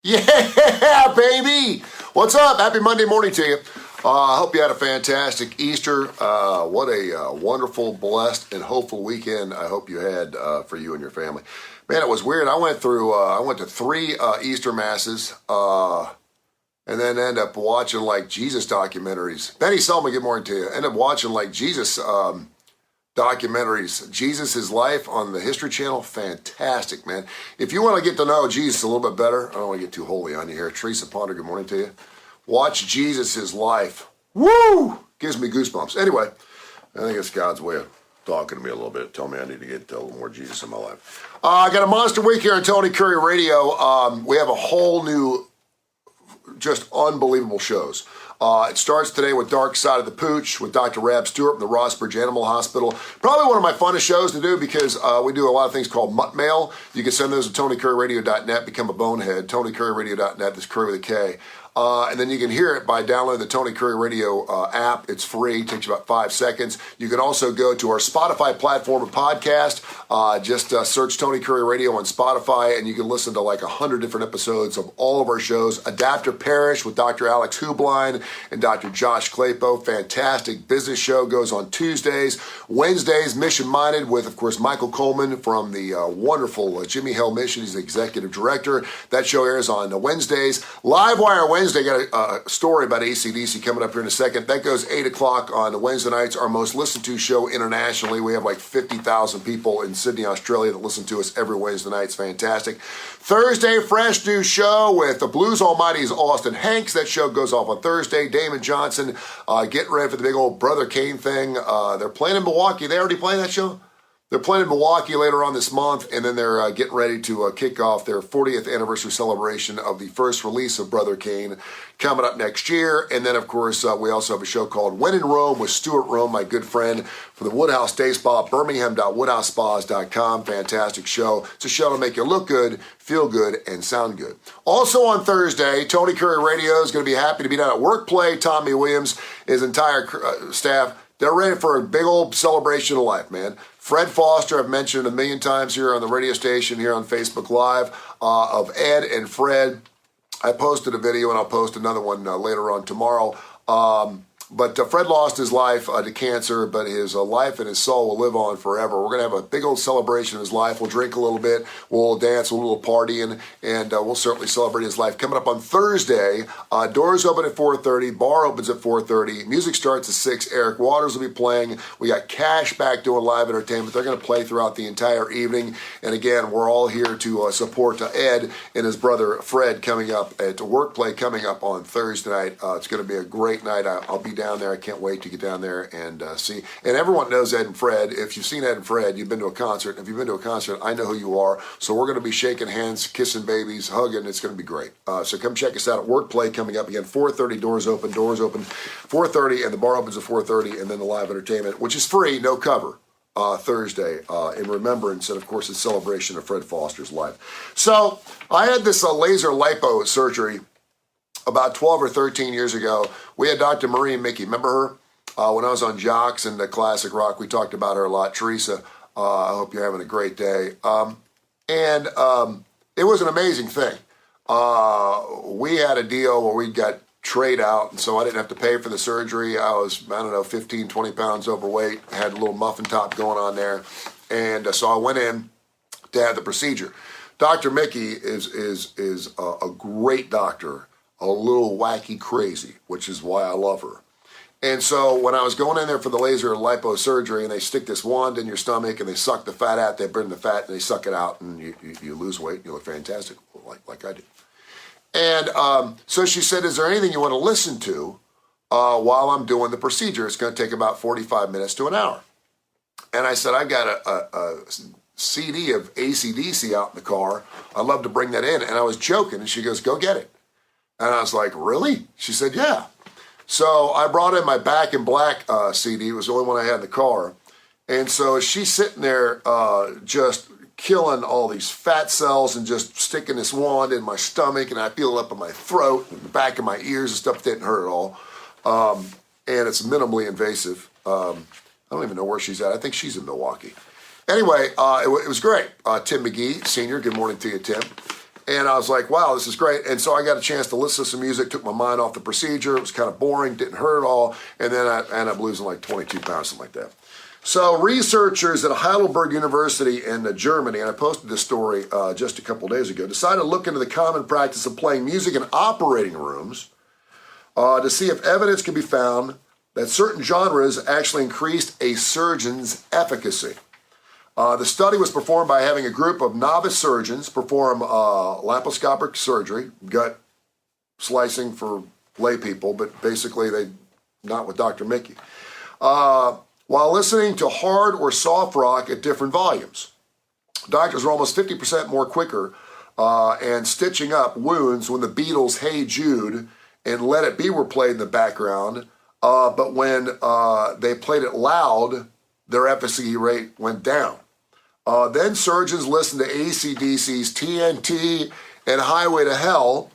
Yeah, baby! What's up? Happy Monday morning to you. I hope you had a fantastic Easter. What a wonderful, blessed, and hopeful weekend I hope you had for you and your family. Man, it was weird. I went to three Easter masses and then ended up watching like Jesus documentaries. Benny Selma, good morning to you. Ended up watching like Jesus documentaries. Jesus, His Life on the History Channel. Fantastic, man. If you want to get to know Jesus a little bit better, I don't want to get too holy on you here. Teresa Ponder, good morning to you. Watch Jesus, His Life. Woo! Gives me goosebumps. Anyway, I think it's God's way of talking to me a little bit, telling me I need to get a little more Jesus in my life. I got a monster week here on Tony Kurre Radio. We have a whole new, just unbelievable shows. It starts today with Dark Side of the Pooch with Dr. Rab Stewart from the Rossbridge Animal Hospital. Probably one of my funnest shows to do because we do a lot of things called Mutt Mail. You can send those to TonyKurreRadio.net, become a bonehead, TonyKurreRadio.net, this Kurre with a K. And then you can hear it by downloading the Tony Kurre Radio app. It's free. It takes you about 5 seconds. You can also go to our Spotify platform of podcast. Just search Tony Kurre Radio on Spotify, and you can listen to like 100 different episodes of all of our shows. Adapter Parish with Dr. Alex Hubline and Dr. Josh Claypo. Fantastic business show. Goes on Tuesdays. Wednesdays, Mission Minded with, of course, Michael Coleman from the wonderful Jimmy Hill Mission. He's the executive director. That show airs on Wednesdays. Livewire Wednesday. Got a story about AC/DC coming up here in a second. That goes 8 o'clock on Wednesday nights, our most listened to show internationally. We have like 50,000 people in Sydney, Australia that listen to us every Wednesday night. It's fantastic. Thursday, fresh new show with the Blues Almighty's Austin Hanks. That show goes off on Thursday. Damon Johnson, getting ready for the big old Brother Kane thing. They're playing in Milwaukee. They already playing that show? They're playing in Milwaukee later on this month, and then they're getting ready to kick off their 40th anniversary celebration of the first release of Brother Kane coming up next year. And then, of course, we also have a show called When in Rome with Stuart Rome, my good friend from the Woodhouse Day Spa, birmingham.woodhousespas.com. Fantastic show. It's a show to make you look good, feel good, and sound good. Also on Thursday, Tony Kurre Radio is going to be happy to be down at Workplay. Tommy Williams, his entire staff, they're ready for a big old celebration of life, man. Fred Foster, I've mentioned a million times here on the radio station, here on Facebook Live, of Ed and Fred. I posted a video, and I'll post another one later on tomorrow. But Fred lost his life to cancer, but his life and his soul will live on forever. We're going to have a big old celebration of his life. We'll drink a little bit, we'll dance, a little party, and we'll certainly celebrate his life. Coming up on Thursday, doors open at 4:30, bar opens at 4:30, music starts at 6. Eric Waters will be playing. We got Cash back doing live entertainment. They're going to play throughout the entire evening. And again, we're all here to support Ed and his brother Fred coming up at Workplay coming up on Thursday night. It's going to be a great night. I'll be down there. I can't wait to get down there and see. And everyone knows Ed and Fred. If you've seen Ed and Fred, you've been to a concert. If you've been to a concert, I know who you are. So we're going to be shaking hands, kissing babies, hugging. It's going to be great. So come check us out at Workplay coming up again. 4:30, doors open 4:30, and the bar opens at 4:30, and then the live entertainment, which is free, no cover. Thursday in remembrance and, of course, in celebration of Fred Foster's life. So I had this laser lipo surgery about 12 or 13 years ago. We had Dr. Marie Mickey. Remember her? When I was on Jocks and the Classic Rock, we talked about her a lot. Teresa, I hope you're having a great day. It was an amazing thing. We had a deal where we got trade out, and so I didn't have to pay for the surgery. I was, 15, 20 pounds overweight, had a little muffin top going on there. And so I went in to have the procedure. Dr. Mickey is a great doctor, a little wacky crazy, which is why I love her. And so when I was going in there for the laser liposurgery, and they stick this wand in your stomach, and they suck the fat out, they burn the fat, and they suck it out, and you lose weight, and you look fantastic, like I do. And so she said, is there anything you want to listen to while I'm doing the procedure? It's going to take about 45 minutes to an hour. And I said, I've got a CD of AC/DC out in the car. I'd love to bring that in. And I was joking, and she goes, go get it. And I was like, really? She said, yeah. So I brought in my Back in Black CD. It was the only one I had in the car. And so she's sitting there just killing all these fat cells and just sticking this wand in my stomach, and I feel it up in my throat and the back of my ears and stuff. Didn't hurt at all. And it's minimally invasive. I don't even know where she's at. I think she's in Milwaukee. Anyway, it was great. Tim McGee, Sr., good morning to you, Tim. And I was like, wow, this is great. And so I got a chance to listen to some music, took my mind off the procedure. It was kind of boring, didn't hurt at all. And then I ended up losing like 22 pounds, something like that. So researchers at Heidelberg University in Germany, and I posted this story just a couple days ago, decided to look into the common practice of playing music in operating rooms to see if evidence can be found that certain genres actually increased a surgeon's efficacy. The study was performed by having a group of novice surgeons perform laparoscopic surgery, gut slicing for lay people, but basically not with Dr. Mickey, while listening to hard or soft rock at different volumes. Doctors were almost 50% more quicker and stitching up wounds when the Beatles' Hey Jude and Let It Be were played in the background, but when they played it loud, their efficacy rate went down. Then surgeons listened to AC/DC's TNT and Highway to Hell.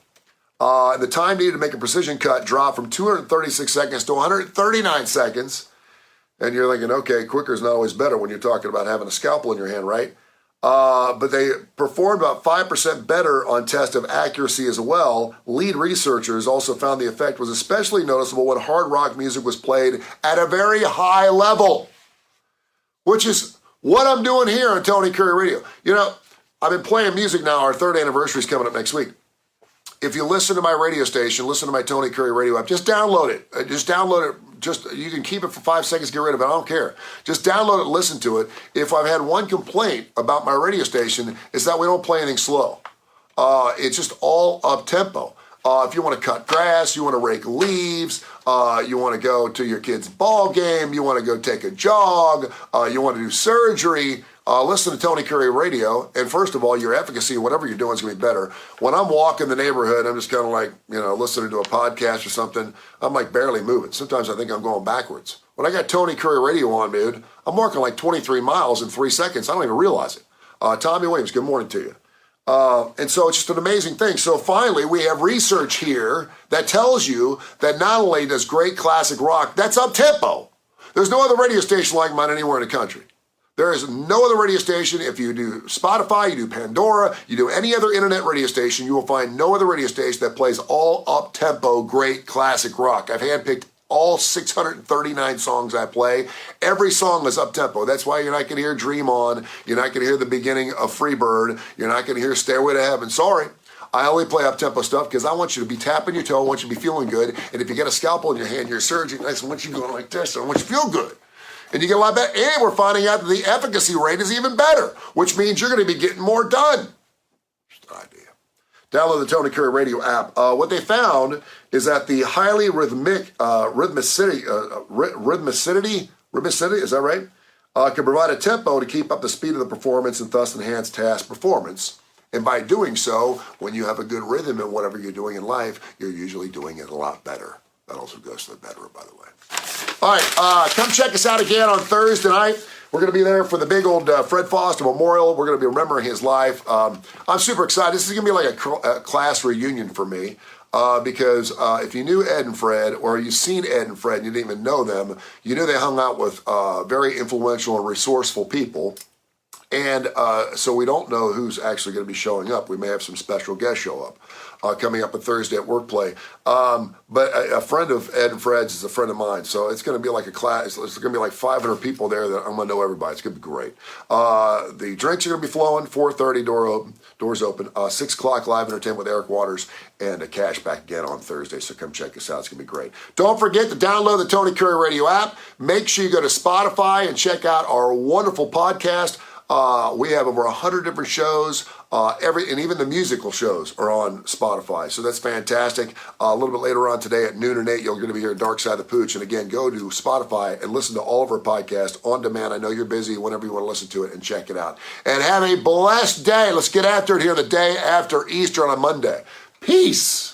The time needed to make a precision cut dropped from 236 seconds to 139 seconds. And you're thinking, okay, quicker is not always better when you're talking about having a scalpel in your hand, right? But they performed about 5% better on test of accuracy as well. Lead researchers also found the effect was especially noticeable when hard rock music was played at a very high level, which is what I'm doing here on Tony Kurre Radio. You know, I've been playing music now. Our third anniversary is coming up next week. If you listen to my radio station, listen to my Tony Kurre Radio app, just download it. Just download it. You can keep it for 5 seconds, get rid of it. I don't care. Just download it and listen to it. If I've had one complaint about my radio station, it's that we don't play anything slow. It's just all up-tempo. If you want to cut grass, you want to rake leaves, you want to go to your kid's ball game, you want to go take a jog, you want to do surgery, listen to Tony Kurre Radio, and first of all, your efficacy, whatever you're doing, is going to be better. When I'm walking the neighborhood, I'm just kind of like, listening to a podcast or something, I'm like barely moving. Sometimes I think I'm going backwards. When I got Tony Kurre Radio on, dude, I'm walking like 23 miles in 3 seconds. I don't even realize it. Tommy Williams, good morning to you. And so it's just an amazing thing. So finally, we have research here that tells you that not only does great classic rock, that's up-tempo. There's no other radio station like mine anywhere in the country. There is no other radio station. If you do Spotify, you do Pandora, you do any other internet radio station, you will find no other radio station that plays all up-tempo, great classic rock. I've handpicked all 639 songs I play. Every song is up-tempo. That's why you're not going to hear Dream On. You're not going to hear the beginning of Freebird. You're not going to hear Stairway to Heaven. Sorry. I only play up-tempo stuff because I want you to be tapping your toe. I want you to be feeling good. And if you get a scalpel in your hand, you're a surgeon. I want you going like this. I want you to feel good. And you get a lot better. And we're finding out that the efficacy rate is even better, which means you're going to be getting more done. Just an idea. Download the Tony Kurre Radio app. What they found is that the highly rhythmicity, is that right? Can provide a tempo to keep up the speed of the performance and thus enhance task performance. And by doing so, when you have a good rhythm in whatever you're doing in life, you're usually doing it a lot better. That also goes to the bedroom, by the way. All right, come check us out again on Thursday night. We're going to be there for the big old Fred Foster Memorial. We're going to be remembering his life. I'm super excited. This is going to be like a class reunion for me because if you knew Ed and Fred, or you've seen Ed and Fred and you didn't even know them, you knew they hung out with very influential and resourceful people. And so we don't know who's actually going to be showing up. We may have some special guests show up coming up on Thursday at Workplay. But a friend of Ed and Fred's is a friend of mine. So it's going to be like a class. It's going to be like 500 people there that I'm going to know everybody. It's going to be great. The drinks are going to be flowing, 4:30 doors open, 6 o'clock live entertainment with Eric Waters, and a cash back again on Thursday. So come check us out. It's going to be great. Don't forget to download the Tony Kurre Radio app. Make sure you go to Spotify and check out our wonderful podcast. We have over 100 different shows, and even the musical shows are on Spotify. So that's fantastic. A little bit later on today at noon and 8, you're going to be here Dark Side of the Pooch. And again, go to Spotify and listen to all of our podcasts on demand. I know you're busy whenever you want to listen to it, and check it out. And have a blessed day. Let's get after it here the day after Easter on a Monday. Peace.